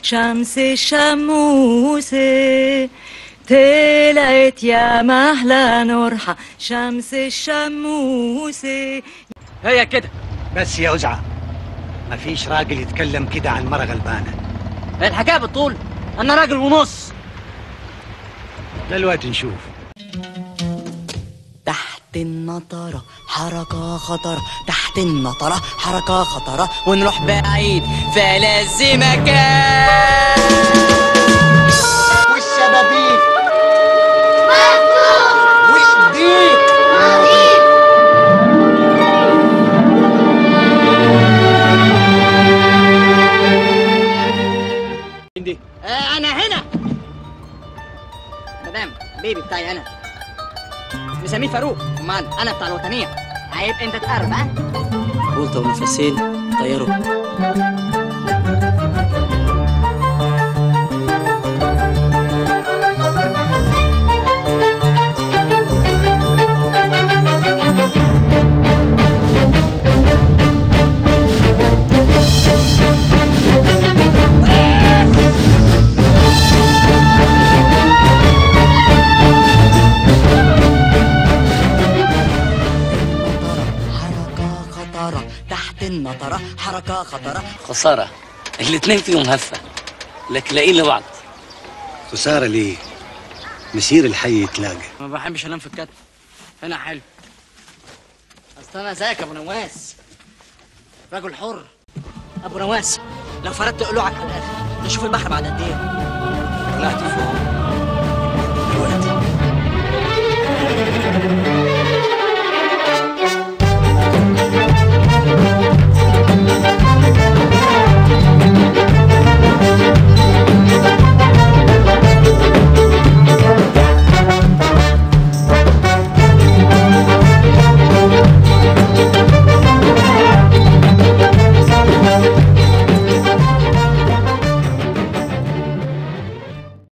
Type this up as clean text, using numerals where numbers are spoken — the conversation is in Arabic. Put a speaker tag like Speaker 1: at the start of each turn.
Speaker 1: شمس الشموسة طلعت يا محلى نورها شمس الشموسة.
Speaker 2: هي كده
Speaker 3: بس يا أزعة، مفيش راجل يتكلم كده عن مرة غلبانة.
Speaker 2: الحكايه بالطول، انا راجل ونص.
Speaker 3: دلوقتي نشوف.
Speaker 2: تحت النطرة حركة خطرة، تحت النطرة حركة خطرة، ونروح بعيد في لز مكان.
Speaker 3: والشبابيك وإيديك
Speaker 2: مين دي؟ انا هنا مدام بيبي بتاعي انا مسميه فاروق. امال انا بتاع الوطنيه. عيب انت تقرب ها. بولطه ونفسين طيروا. تحت النطرة حركة خطرة.
Speaker 4: خسارة الاتنين فيهم هفة، لكن لاقيين لبعض.
Speaker 3: خسارة ليه؟ مسير الحي يتلاقى.
Speaker 2: ما بحبش انام في الكتف، هنا حلو. اصل انا زيك يا ابو نواس، راجل حر. ابو نواس لو فردت قلوعك على الاخر نشوف البحر بعد قد ايه.
Speaker 3: طلعت فوق